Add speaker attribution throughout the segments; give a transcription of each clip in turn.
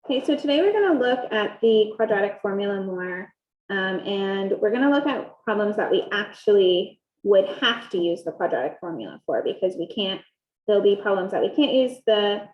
Speaker 1: Okay, so today we're going to look at the quadratic formula more, and we're going to look at problems that we actually would have to use the quadratic formula for, because we can't, there'll be problems that we can't use the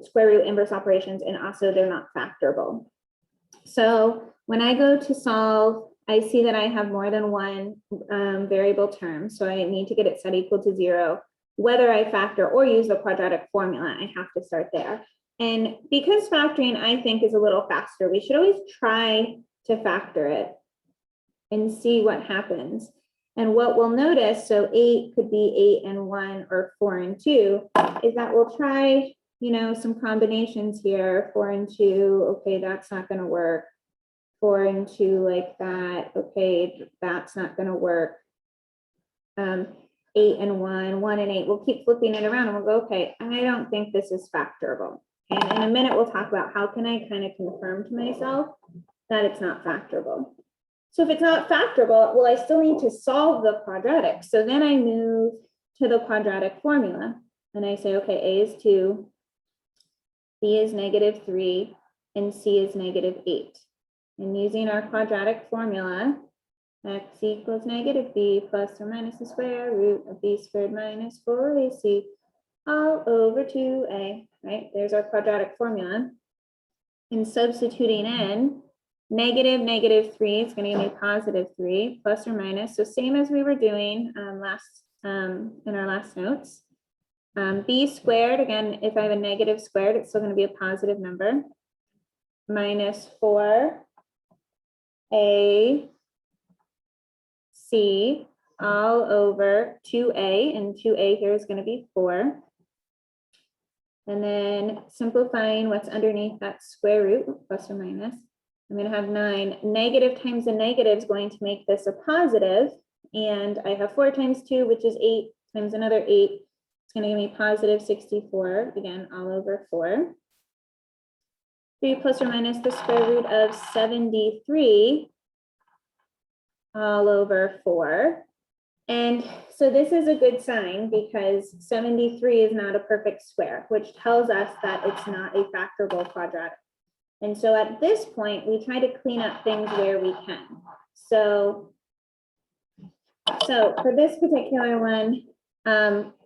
Speaker 1: square root inverse operations, and also they're not factorable. So when I go to solve, I see that I have more than one variable term, so I need to get it set equal to 0. Whether I factor or use the quadratic formula, I have to start there. And because factoring, I think, is a little faster, we should always try to factor it and see what happens. And what we'll notice, so 8 could be 8 and 1 or 4 and 2, is that we'll try, you know, some combinations here. 4 and 2, okay, that's not going to work. 4 and 2 like that, okay, that's not going to work. 8 and 1, 1 and 8, we'll keep flipping it around and we'll go, okay, I don't think this is factorable. And in a minute, we'll talk about how can I kind of confirm to myself that it's not factorable. So if it's not factorable, well, I still need to solve the quadratic. So then I move to the quadratic formula and I say, okay, A is 2, B is -3, and C is -8. And using our quadratic formula, x equals -b plus or minus the square root of b squared minus 4ac all over 2a, right? There's our quadratic formula. And substituting in -3, it's going to give me +3 plus or minus. So same as we were doing in our last notes. B squared, again, if I have a negative squared, it's still going to be a positive number. Minus 4ac all over 2a, and 2a here is going to be 4. And then simplifying what's underneath that square root, plus or minus, I'm going to have 9. Negative times a negative is going to make this a positive. And I have 4 times 2, which is 8, times another 8. It's going to give me +64, again, all over 4. 3 plus or minus the square root of 73 all over 4. And so this is a good sign because 73 is not a perfect square, which tells us that it's not a factorable quadratic. And so at this point, we try to clean up things where we can. So for this particular one,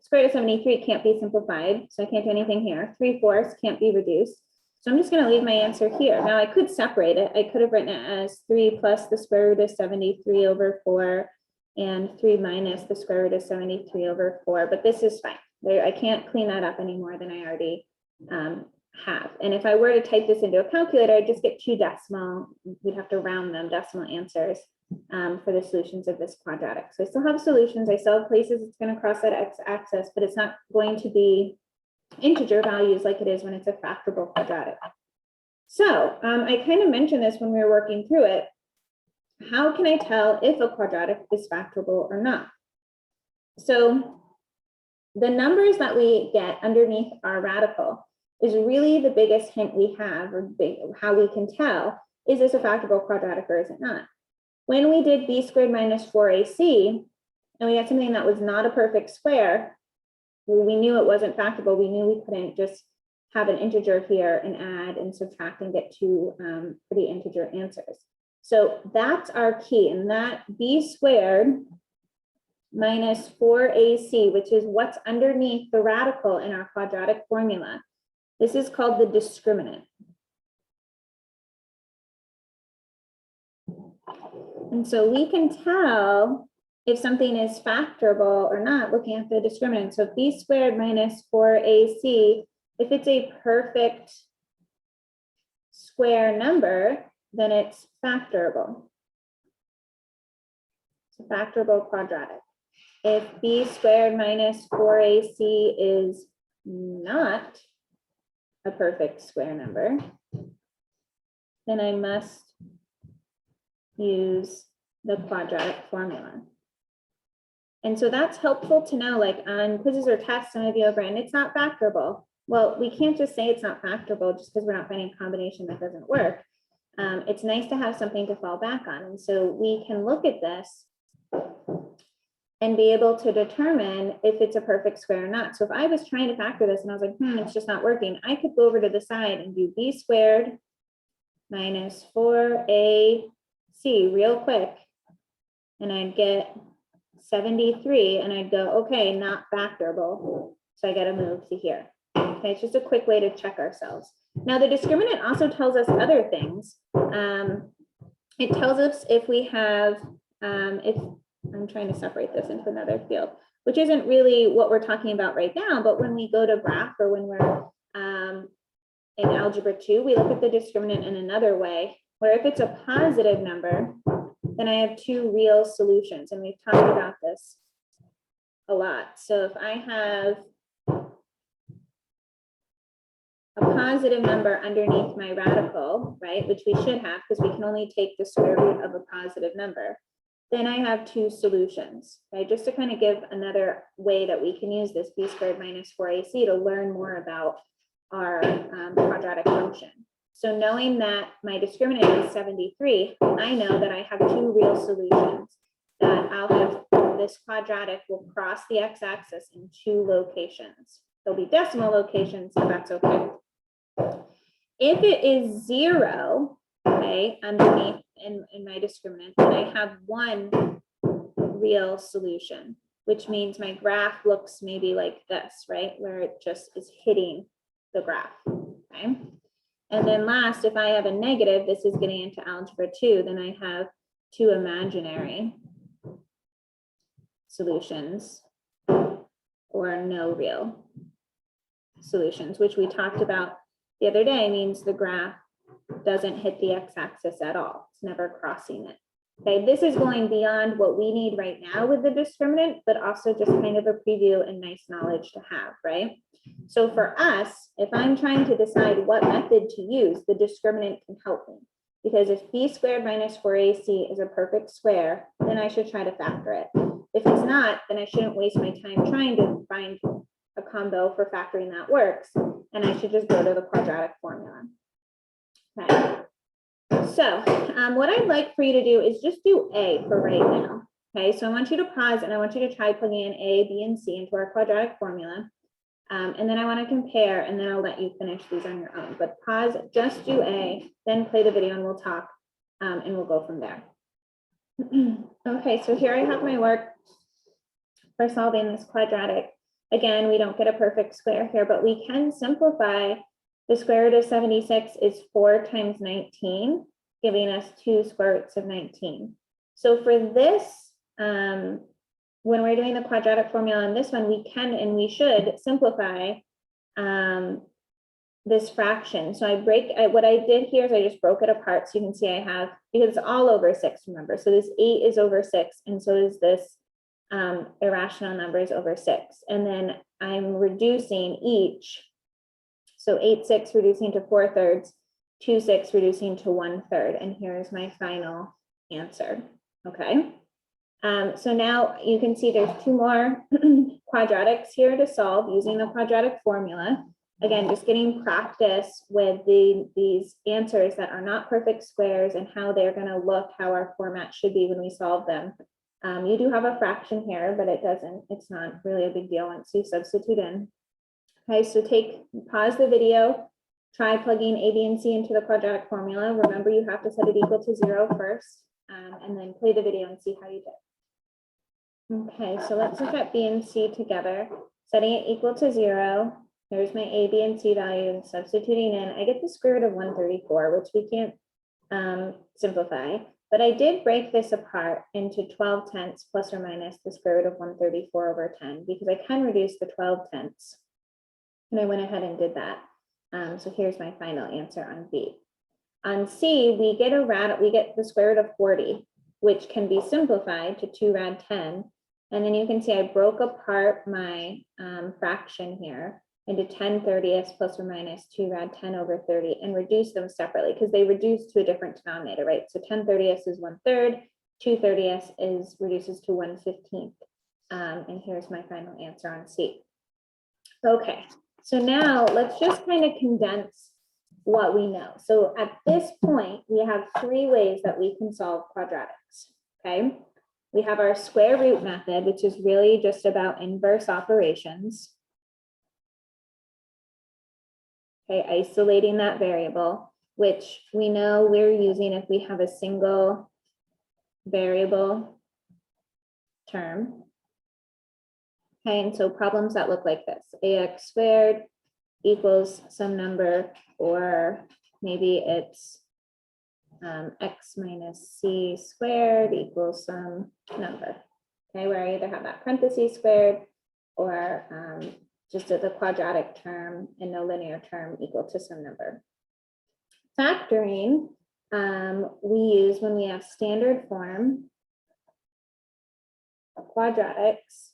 Speaker 1: square root of 73 can't be simplified, so I can't do anything here. 3/4 can't be reduced. So I'm just going to leave my answer here. Now I could separate it. I could have written it as 3 plus the square root of 73 over 4 and 3 minus the square root of 73 over 4, but this is fine. I can't clean that up any more than I already have. And if I were to type this into a calculator, I'd just get 2 decimal. We'd have to round them, decimal answers for the solutions of this quadratic. So I still have solutions. I still have places it's going to cross that x-axis, but it's not going to be integer values like it is when it's a factorable quadratic. So I kind of mentioned this when we were working through it. How can I tell if a quadratic is factorable or not? So the numbers that we get underneath our radical is really the biggest hint we have, or how we can tell, is this a factorable quadratic or is it not? When we did b squared minus 4ac, and we got something that was not a perfect square, well, we knew it wasn't factorable. We knew we couldn't just have an integer here and add and subtract and get 2 pretty integer answers. So that's our key, and that b squared minus 4ac, which is what's underneath the radical in our quadratic formula. This is called the discriminant. And so we can tell if something is factorable or not looking at the discriminant. So b squared minus 4ac, if it's a perfect square number, then it's factorable. It's a factorable quadratic. If b squared minus 4ac is not a perfect square number, then I must use the quadratic formula. And so that's helpful to know, like on quizzes or tests, some of you have written, it's not factorable. Well, we can't just say it's not factorable just because we're not finding a combination that doesn't work. It's nice to have something to fall back on. And so we can look at this and be able to determine if it's a perfect square or not. So if I was trying to factor this and I was like, it's just not working, I could go over to the side and do b squared minus 4ac real quick. And I'd get 73 and I'd go, okay, not factorable. So I got to move to here. Okay, it's just a quick way to check ourselves. Now the discriminant also tells us other things. It tells us if we have, if I'm trying to separate this into another field, which isn't really what we're talking about right now, but when we go to graph or when we're in algebra 2, we look at the discriminant in another way, where if it's a positive number, then I have two real solutions. And we've talked about this a lot. So if I have a positive number underneath my radical, right, which we should have because we can only take the square root of a positive number, then I have two solutions, right? Just to kind of give another way that we can use this b squared minus 4ac to learn more about our quadratic function. So knowing that my discriminant is 73, I know that I have two real solutions, that I'll have this quadratic will cross the x-axis in two locations. There'll be decimal locations, so that's okay. If it is 0, okay, underneath in my discriminant, then I have one real solution, which means my graph looks maybe like this, right? Where it just is hitting the graph, okay? And then last, if I have a negative, this is getting into algebra 2, then I have two imaginary solutions or no real solutions, which we talked about the other day, means the graph doesn't hit the x-axis at all. It's never crossing it. Okay, this is going beyond what we need right now with the discriminant, but also just kind of a preview and nice knowledge to have, right? So for us, if I'm trying to decide what method to use, the discriminant can help me. Because if b squared minus 4ac is a perfect square, then I should try to factor it. If it's not, then I shouldn't waste my time trying to find a combo for factoring that works, and I should just go to the quadratic formula. Okay. So what I'd like for you to do is just do A for right now. Okay, so I want you to pause and I want you to try plugging in A, B, and C into our quadratic formula. And then I want to compare, and then I'll let you finish these on your own. But pause, just do A, then play the video and we'll talk, and we'll go from there. Okay, so here I have my work for solving this quadratic. Again, we don't get a perfect square here, but we can simplify. The square root of 76 is 4 times 19, giving us 2 square roots of 19. So for this, when we're doing the quadratic formula on this one, we can and we should simplify this fraction. So what I did here is I just broke it apart so you can see I have, because it's all over 6, remember. So this 8 is over 6, and so is this irrational numbers over 6. And then I'm reducing each. So 8, 6 reducing to 4/3, 2, 6 reducing to 1/3. And here's my final answer. Okay. So now you can see there's 2 more quadratics here to solve using the quadratic formula. Again, just getting practice with these answers that are not perfect squares and how they're going to look, how our format should be when we solve them. You do have a fraction here, but it's not really a big deal once you substitute in. Okay, so pause the video, try plugging A, B, and C into the quadratic formula. Remember, you have to set it equal to 0 first, and then play the video and see how you did. Okay, so let's look at B and C together. Setting it equal to 0. Here's my A, B, and C values. Substituting in, I get the square root of 134, which we can't simplify. But I did break this apart into 12/10 plus or minus the square root of 134 over 10, because I can reduce the 12/10. And I went ahead and did that. So here's my final answer on B. On C, we get the square root of 40, which can be simplified to 2 rad 10. And then you can see I broke apart my fraction here into 10/30 plus or minus 2 rad 10 over 30 and reduce them separately because they reduce to a different denominator, right? So 10/30 is 1/3, 2/30 reduces to 1/15. And here's my final answer on C. Okay. So now let's just kind of condense what we know. So at this point, we have 3 ways that we can solve quadratics, okay? we have our square root method, which is really just about inverse operations. Okay, isolating that variable, which we know we're using if we have a single variable term. Okay, and so problems that look like this, ax squared equals some number, or maybe it's x minus c squared equals some number. Okay, where I either have that parentheses squared or just the quadratic term and no linear term equal to some number. Factoring, we use when we have standard form quadratics,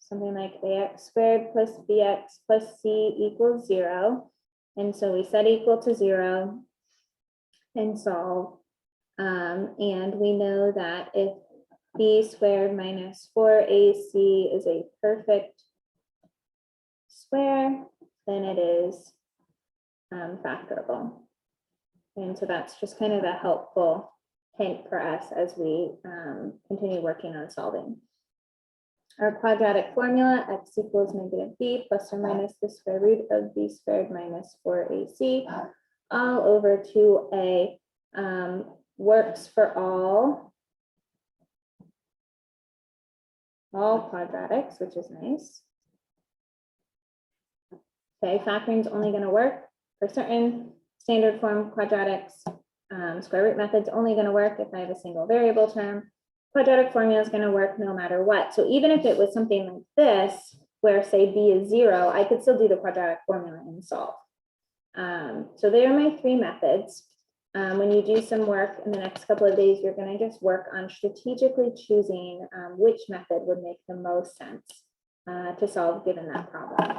Speaker 1: something like ax squared plus bx plus c equals 0. And so we set equal to 0 and solve. And we know that if b squared minus 4ac is a perfect square, then it is factorable. And so that's just kind of a helpful hint for us as we continue working on solving. Our quadratic formula, x equals negative b plus or minus the square root of b squared minus 4ac all over 2a, works for all quadratics, which is nice. Okay, factoring is only going to work for certain standard form quadratics. Square root method's only going to work if I have a single variable term. Quadratic formula is going to work no matter what. So even if it was something like this, where say b is 0, I could still do the quadratic formula and solve. So there are my 3 methods. When you do some work in the next couple of days, you're going to just work on strategically choosing which method would make the most sense to solve given that problem.